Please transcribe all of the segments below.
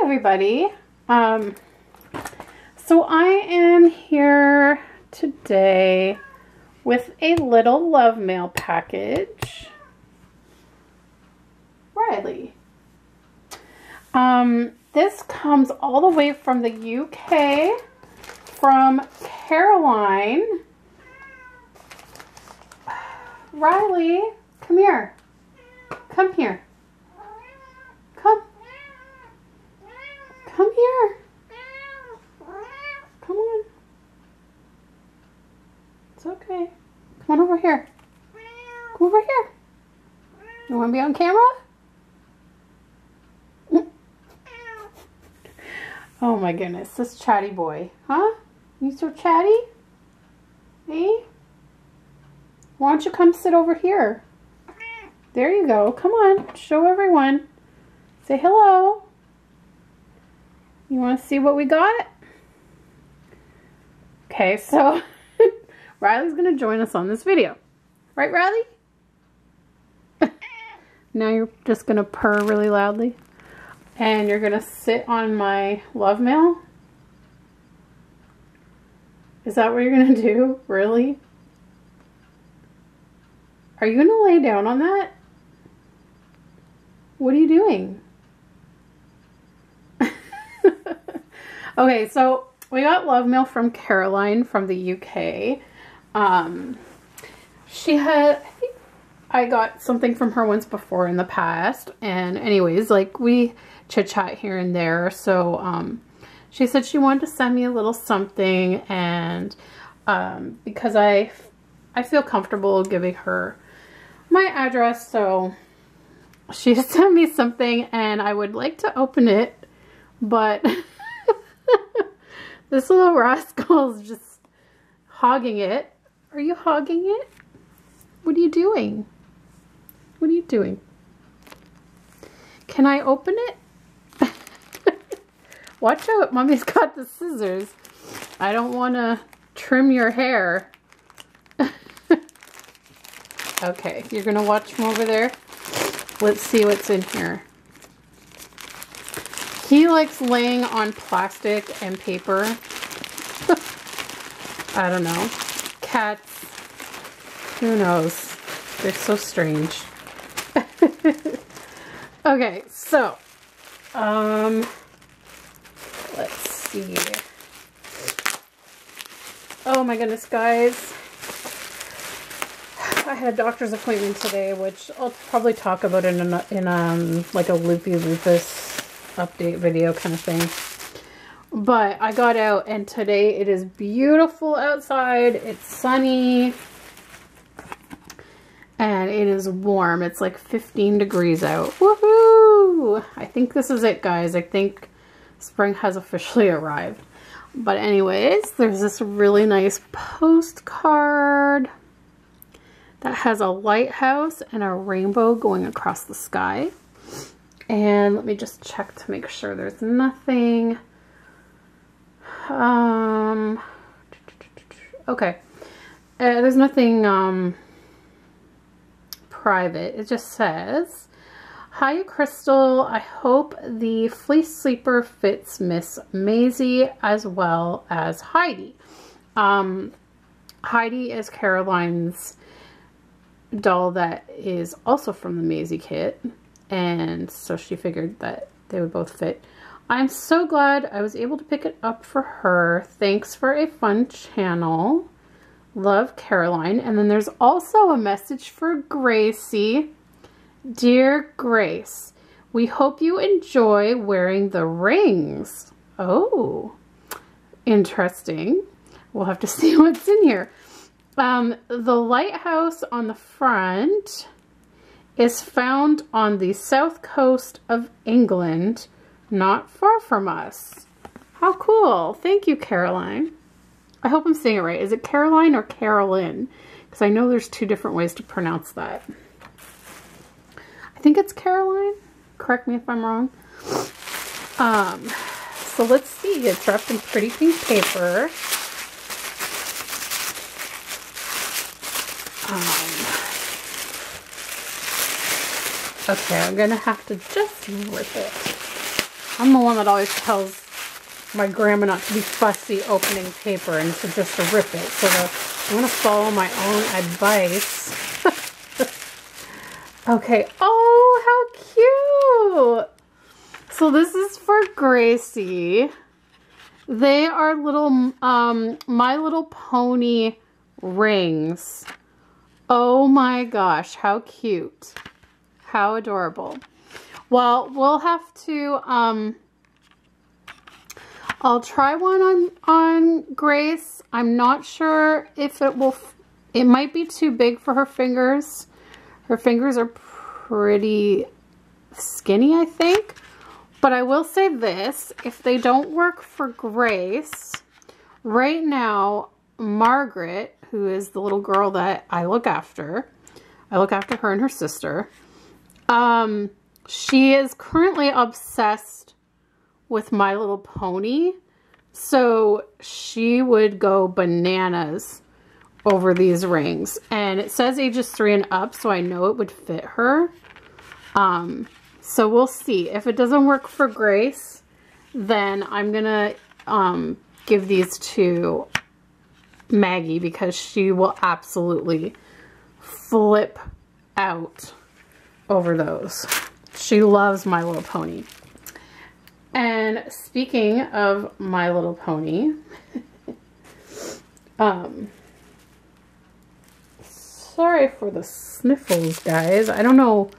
everybody. So I am here today with a little love mail package. Riley. This comes all the way from the UK from Caroline. Riley, come here. Come here. Come here. Come on. It's okay. Come on over here. Come over here. You want to be on camera? Oh my goodness, this chatty boy. Huh? You so chatty? Hey? Why don't you come sit over here? There you go. Come on. Show everyone. Say hello. You want to see what we got? Okay, so Riley's going to join us on this video. Right, Riley? Now you're just going to purr really loudly. And you're going to sit on my love mail? Is that what you're going to do? Really? Are you going to lay down on that? What are you doing? Okay, so we got love mail from Caroline from the UK. She had, I think I got something from her once before in the past. And anyways, like we chit chat here and there. So she said she wanted to send me a little something, and because I feel comfortable giving her my address, so she sent me something and I would like to open it, but this little rascal is just hogging it. Are you hogging it? What are you doing? What are you doing? Can I open it? Watch out, Mommy's got the scissors. I don't want to trim your hair. Okay, you're going to watch from over there. Let's see what's in here. He likes laying on plastic and paper. I don't know. Cats. Who knows? They're so strange. Okay, so. Let's see. Oh my goodness, guys. I had a doctor's appointment today, which I'll probably talk about in like a Loopy Lupus update video kind of thing. But I got out and today it is beautiful outside. It's sunny and it is warm. It's like 15 degrees out. Woohoo! I think this is it, guys. I think spring has officially arrived. But anyways, there's this really nice postcard that has a lighthouse and a rainbow going across the sky. And let me just check to make sure there's nothing. Okay. There's nothing private. It just says, "Hi, Krystle. I hope the fleece sleeper fits Miss Maisie as well as Heidi." Heidi is Caroline's doll that is also from the Maisie kit, and so she figured that they would both fit. "I'm so glad I was able to pick it up for her. Thanks for a fun channel. Love, Caroline." And then there's also a message for Gracie. "Dear Grace, we hope you enjoy wearing the rings." Oh, interesting. We'll have to see what's in here. The lighthouse on the front is found on the south coast of England, not far from us. How cool. Thank you, Caroline. I hope I'm saying it right. Is it Caroline or Carolyn? Because I know there's two different ways to pronounce that. I think it's Caroline. Correct me if I'm wrong. So let's see. It's wrapped in pretty pink paper. Okay, I'm gonna have to just rip it. I'm the one that always tells my grandma not to be fussy opening paper and to just rip it. So I'm going to follow my own advice. Okay. Oh, how cute. So this is for Gracie. They are little My Little Pony rings. Oh my gosh, how cute. How adorable. Well, we'll have to I'll try one on Grace. I'm not sure if it might be too big for her fingers. Her fingers are pretty skinny, I think. But I will say this, if they don't work for Grace, right now, Margaret, who is the little girl that I look after her and her sister, she is currently obsessed with My Little Pony. So she would go bananas over these rings. And it says ages 3 and up, so I know it would fit her. So we'll see. If it doesn't work for Grace, then I'm gonna give these to Maggie because she will absolutely flip out over those. She loves My Little Pony. And speaking of My Little Pony, sorry for the sniffles, guys. I don't know.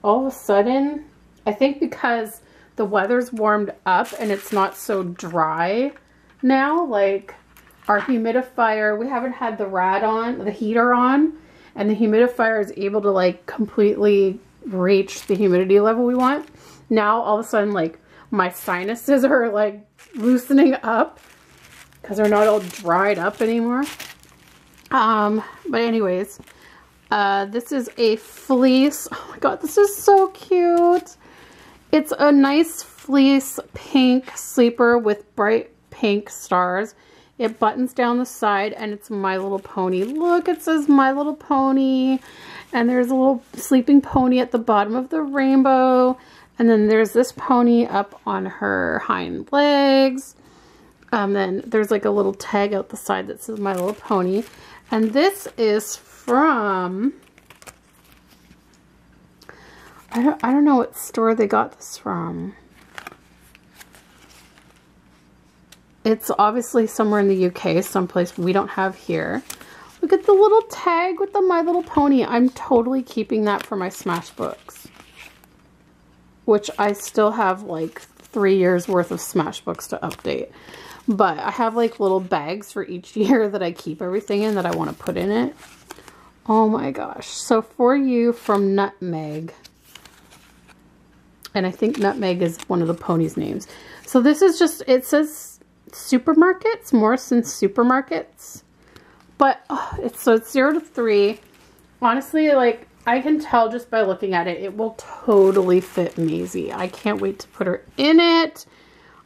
All of a sudden, I think because the weather's warmed up and it's not so dry now, like our humidifier, we haven't had the heater on, and the humidifier is able to like completely reach the humidity level we want. Now, all of a sudden, like my sinuses are like loosening up because they're not all dried up anymore. But anyways, this is a fleece. Oh my god, this is so cute. It's a nice fleece pink sleeper with bright pink stars. It buttons down the side and it's My Little Pony. Look, it says My Little Pony. And there's a little sleeping pony at the bottom of the rainbow. And then there's this pony up on her hind legs. Then there's like a little tag out the side that says My Little Pony. And this is from, I don't know what store they got this from. It's obviously somewhere in the UK, someplace we don't have here. Look at the little tag with the My Little Pony. I'm totally keeping that for my Smashbooks, which I still have like 3 years worth of Smashbooks to update. But I have like little bags for each year that I keep everything in that I want to put in it. Oh my gosh. So for you from Nutmeg. And I think Nutmeg is one of the ponies' names. So this is just, it says supermarkets, Morrison's Supermarkets. But it's 0 to 3. Honestly, like I can tell just by looking at it, it will totally fit Maisie. I can't wait to put her in it.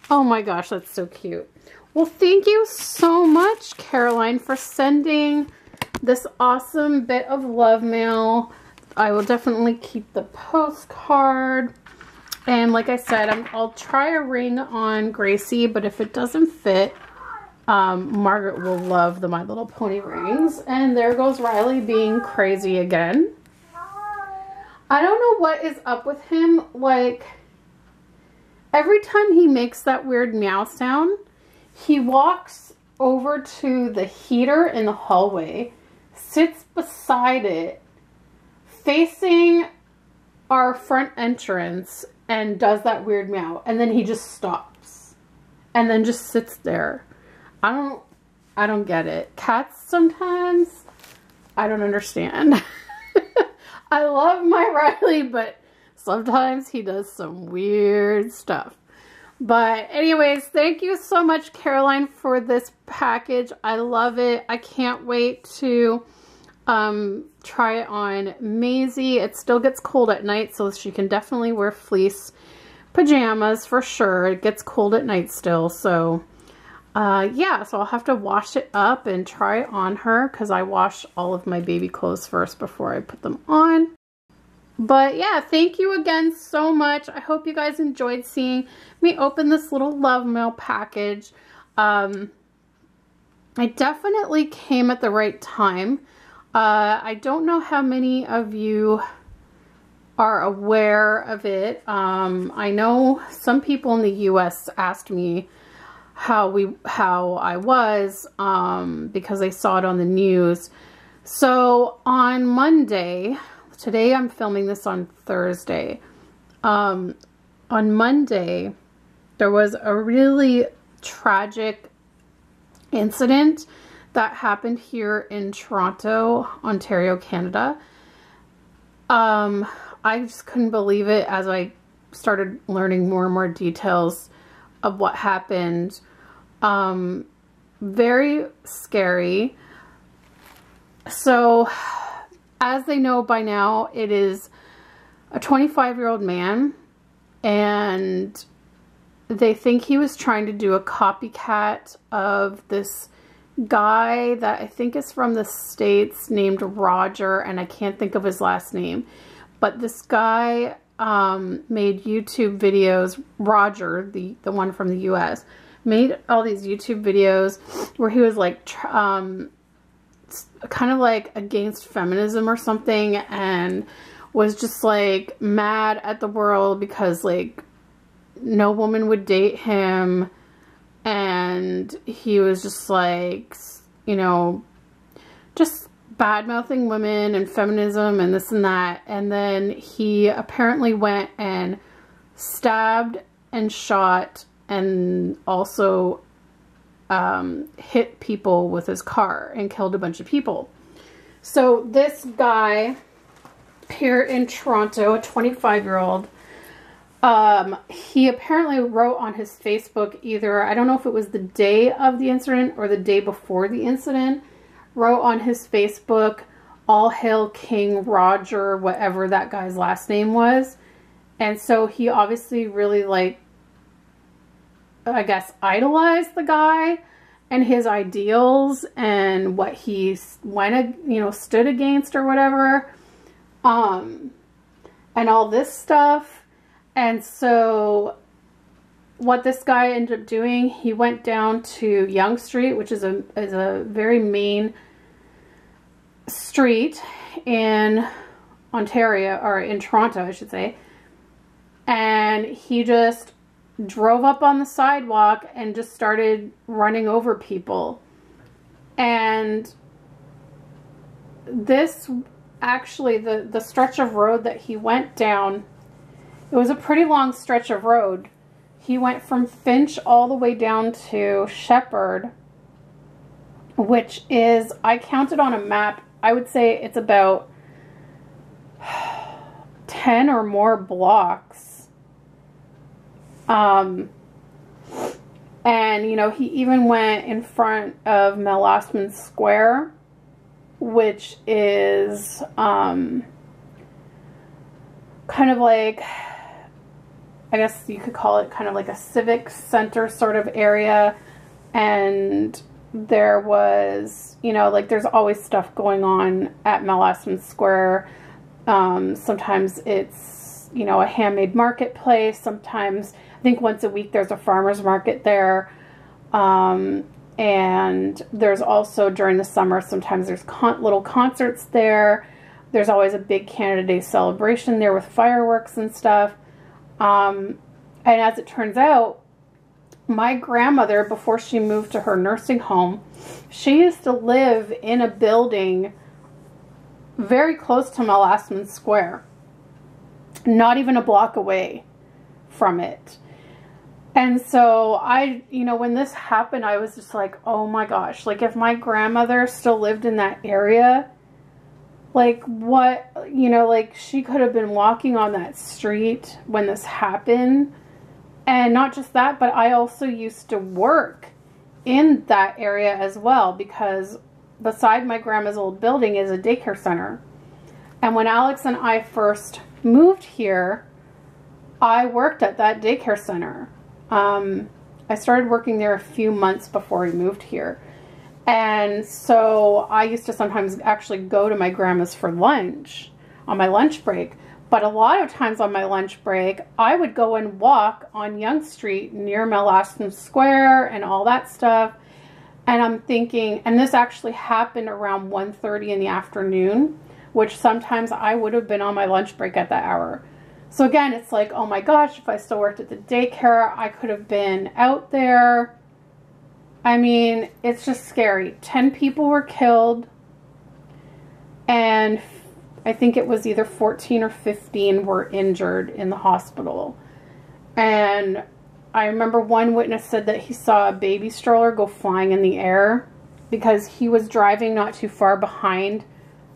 Oh my gosh, that's so cute. Well, thank you so much, Caroline, for sending this awesome bit of love mail. I will definitely keep the postcard. And like I said, I'll try a ring on Gracie, but if it doesn't fit, Margaret will love the My Little Pony rings. And there goes Riley being crazy again. I don't know what is up with him. Like, every time he makes that weird meow sound, he walks over to the heater in the hallway, sits beside it, facing our front entrance, and does that weird meow. And then he just stops. And then just sits there. I don't get it. Cats sometimes, I don't understand. I love my Riley, but sometimes he does some weird stuff. But anyways, thank you so much, Caroline, for this package. I love it. I can't wait to try it on Maisie. It still gets cold at night, so she can definitely wear fleece pajamas for sure. It gets cold at night still, so yeah, so I'll have to wash it up and try it on her because I wash all of my baby clothes first before I put them on. But yeah, thank you again so much. I hope you guys enjoyed seeing me open this little love mail package. I definitely came at the right time. I don't know how many of you are aware of it. I know some people in the US asked me how I was, because they saw it on the news. So on Monday, today I'm filming this on Thursday. On Monday, there was a really tragic incident that happened here in Toronto, Ontario, Canada. I just couldn't believe it as I started learning more and more details of what happened. Very scary. So, as they know by now, it is a 25-year-old man, and they think he was trying to do a copycat of this guy that I think is from the States named Roger, and I can't think of his last name. But this guy made YouTube videos, Roger, the one from the US, made all these YouTube videos where he was like kind of like against feminism or something, and was just like mad at the world because like no woman would date him, and he was just like, you know, just bad-mouthing women and feminism and this and that. And then he apparently went and stabbed and shot and also hit people with his car and killed a bunch of people. So this guy here in Toronto, a 25-year-old, he apparently wrote on his Facebook, either, I don't know if it was the day of the incident or the day before the incident, wrote on his Facebook, "All hail King Roger," whatever that guy's last name was. And so he obviously really, like, I guess, idolized the guy and his ideals and what he stood against or whatever, and all this stuff. And so what this guy ended up doing, he went down to Yonge Street, which is a very main street in Ontario, or in Toronto, I should say. And he just drove up on the sidewalk and just started running over people. And this, actually, the stretch of road that he went down, it was a pretty long stretch of road. He went from Finch all the way down to Shepherd, which is, I counted on a map, I would say it's about 10 or more blocks. And, you know, he even went in front of Melasman Square, which is, kind of like, I guess you could call it kind of like a civic center sort of area. And there was, you know, like, there's always stuff going on at Melasman Square. Sometimes it's, you know, a handmade marketplace. Sometimes, I think once a week there's a farmer's market there. And there's also, during the summer, sometimes there's little concerts there. There's always a big Canada Day celebration there with fireworks and stuff. And as it turns out, my grandmother, before she moved to her nursing home, she used to live in a building very close to Melasman Square. Not even a block away from it. And so you know, when this happened, I was just like, oh my gosh, like, if my grandmother still lived in that area, like, what, you know, like, she could have been walking on that street when this happened. And not just that, but I also used to work in that area as well, because beside my grandma's old building is a daycare center. And when Alex and I first moved here, I worked at that daycare center. I started working there a few months before we moved here. And so I used to sometimes actually go to my grandma's for lunch, on my lunch break. But a lot of times on my lunch break, I would go and walk on Yonge Street near Melaston Square and all that stuff. And I'm thinking, and this actually happened around 1:30 in the afternoon, which sometimes I would have been on my lunch break at that hour. So again, it's like, oh my gosh, if I still worked at the daycare, I could have been out there. I mean, it's just scary. 10 people were killed, and I think it was either 14 or 15 were injured in the hospital. And I remember one witness said that he saw a baby stroller go flying in the air because he was driving not too far behind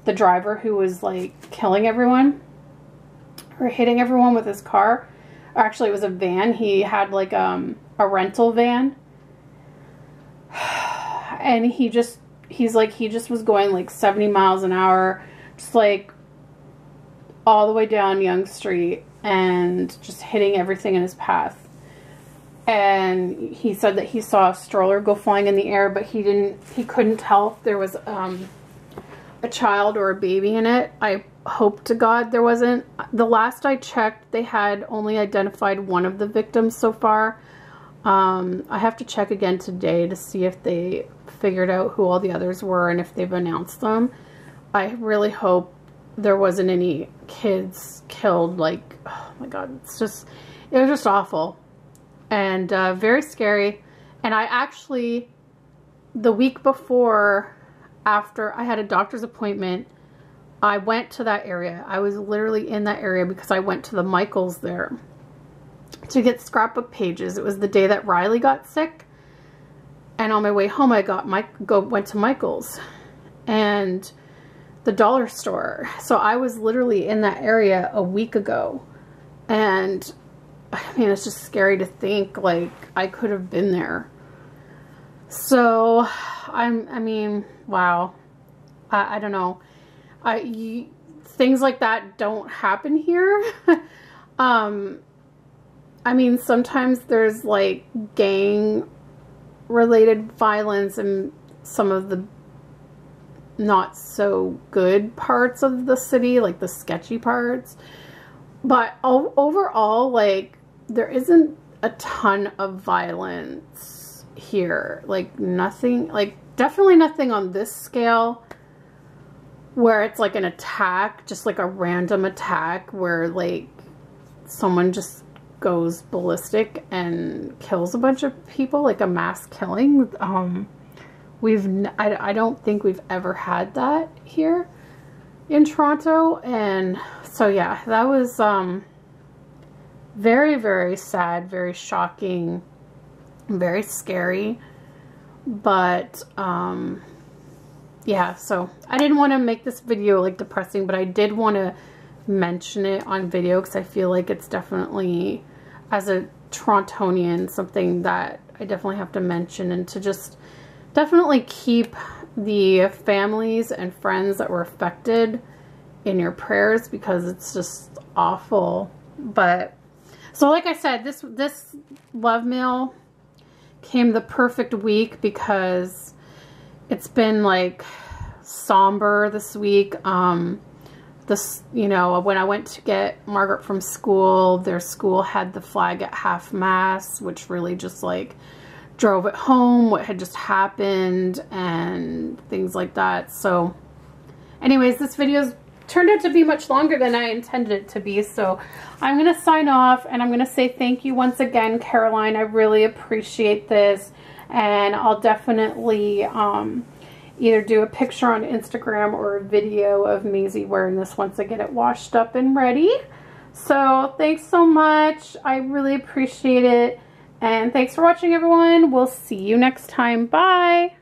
the driver who was like killing everyone or hitting everyone with his car. Or actually, it was a van. He had like a rental van. And he just was going like 70 miles an hour, just like all the way down Yonge Street and just hitting everything in his path. And he said that he saw a stroller go flying in the air, but he couldn't tell if there was a child or a baby in it. I hope to God there wasn't. The last I checked, they had only identified one of the victims so far. I have to check again today to see if they figured out who all the others were and if they've announced them. I really hope there wasn't any kids killed. Like, oh my God, it was just awful and very scary. And I actually, the week before, after I had a doctor's appointment, I went to that area. I was literally in that area because I went to the Michaels there to get scrapbook pages. It was the day that Riley got sick, and on my way home I went to Michaels and the dollar store. So I was literally in that area a week ago, and I mean, it's just scary to think like I could have been there. So I mean, wow. I don't know. Things like that don't happen here. I mean, sometimes there's like gang related violence in some of the not so good parts of the city, like the sketchy parts. But overall, like, there isn't a ton of violence here. Like, nothing, like, definitely nothing on this scale where it's like an attack, just like a random attack where like someone just goes ballistic and kills a bunch of people, like a mass killing. I don't think we've ever had that here in Toronto. And so yeah, that was very, very sad, very shocking, very scary. But yeah, so I didn't want to make this video like depressing, but I did want to mention it on video because I feel like it's definitely, as a Torontonian, something that I definitely have to mention, and to just definitely keep the families and friends that were affected in your prayers, because it's just awful. But so like I said, this love mail came the perfect week because it's been like somber this week. You know, when I went to get Margaret from school, their school had the flag at half mast, which really just like drove it home what had just happened and things like that. So anyways, this video's turned out to be much longer than I intended it to be. So I'm going to sign off, and I'm going to say thank you once again, Caroline. I really appreciate this. And I'll definitely either do a picture on Instagram or a video of Maisie wearing this once I get it washed up and ready. So thanks so much. I really appreciate it. And thanks for watching, everyone. We'll see you next time. Bye.